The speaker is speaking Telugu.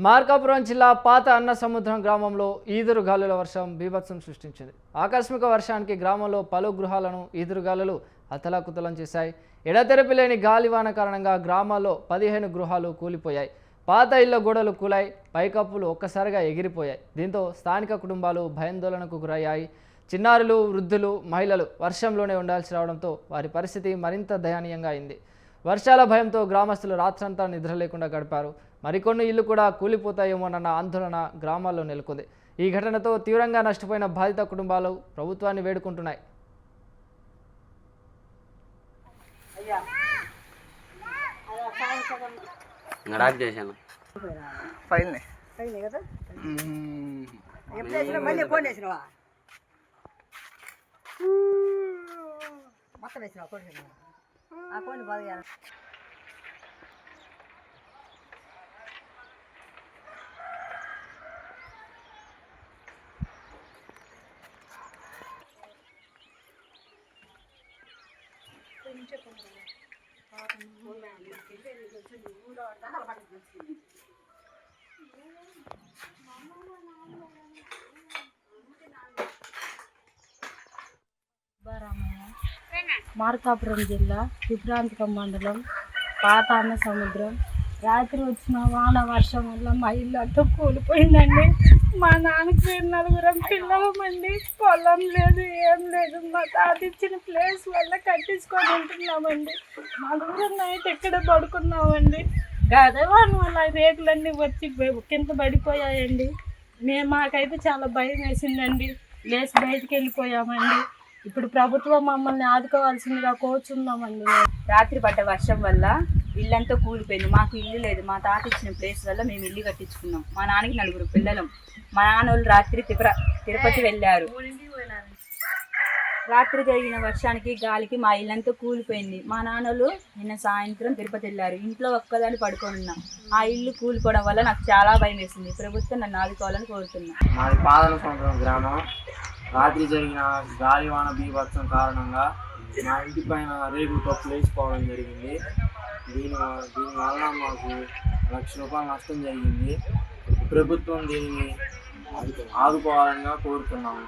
మార్కాపురం జిల్లా పాత అన్నసముద్రం గ్రామంలో ఈదురుగాలుల వర్షం బీభత్సం సృష్టించింది. ఆకస్మిక వర్షానికి గ్రామంలో పలు గృహాలను ఈదురుగాలులు అతలాకుతలం చేశాయి. ఎడతెరపి లేని గాలివాన కారణంగా గ్రామాల్లో 15 గృహాలు కూలిపోయాయి. పాత ఇళ్ల గోడలు కూలాయి, పైకప్పులు ఒక్కసారిగా ఎగిరిపోయాయి. దీంతో స్థానిక కుటుంబాలు భయాందోళనకు గురయ్యాయి. చిన్నారులు, వృద్ధులు, మహిళలు వర్షంలోనే ఉండాల్సి రావడంతో వారి పరిస్థితి మరింత దయనీయంగా అయింది. వర్షాల భయంతో గ్రామస్తులు రాత్రంతా నిద్ర లేకుండా గడిపారు. మరికొన్ని ఇళ్లు కూడా కూలిపోతాయేమోనన్న ఆందోళన గ్రామాల్లో నెలకొంది. ఈ ఘటనతో తీవ్రంగా నష్టపోయిన బాధిత కుటుంబాలు ప్రభుత్వాన్ని వేడుకుంటున్నాయి. మార్కాపురం జిల్లా విభ్రాంతకం మండలం పాత అన్నసముద్రం. రాత్రి వచ్చిన వాన వర్షం వల్ల మా ఇల్లు అంతా కూలిపోయిందండి. మా నాన్నకి 4 పిల్లలమండి. పొలం లేదు, ఏం లేదు. మా తాత ఇచ్చిన ప్లేస్ వల్ల కట్టించుకొని ఉంటున్నామండి. నలుగురు నైట్ ఎక్కడ పడుకున్నామండి. గదవాన వల్ల రేకులన్నీ వచ్చి కింద పడిపోయాయండి. మాకైతే చాలా భయం వేసిందండి. లేచి బయటికి వెళ్ళిపోయామండి. ఇప్పుడు ప్రభుత్వం మమ్మల్ని ఆదుకోవాల్సిందిగా కోరుచున్నామండి. రాత్రి పడ్డ వర్షం వల్ల ఇల్లంతా కూలిపోయింది. మాకు ఇల్లు లేదు. మా తాత ఇచ్చిన ప్లేస్ వల్ల మేము ఇల్లు కట్టించుకున్నాం. మా నాన్నకి 4 పిల్లలం. మా నాన్నోళ్ళు రాత్రి తిరుపతి వెళ్ళారు. రాత్రి జరిగిన వర్షానికి గాలికి మా ఇల్లంతా కూలిపోయింది. మా నాన్నోళ్ళు నిన్న సాయంత్రం తిరుపతి వెళ్ళారు. ఇంట్లో ఒక్కదాన్ని పడుకొని ఉన్నాం. ఆ ఇల్లు కూలిపోవడం వల్ల నాకు చాలా భయం వేసింది. ప్రభుత్వం నన్ను ఆదుకోవాలని కోరుతున్నాను. మాది పాత అన్నసముద్రం గ్రామం. రాత్రి జరిగిన గాలివాన బీభత్సం కారణంగా మా ఇంటి పైన రేకులు కప్పులు వేసుకోవడం జరిగింది. దీనివల్ల మాకు ₹1,00,000 నష్టం జరిగింది. ప్రభుత్వం దీనిని ఆదుకోవాలని కోరుతున్నాము.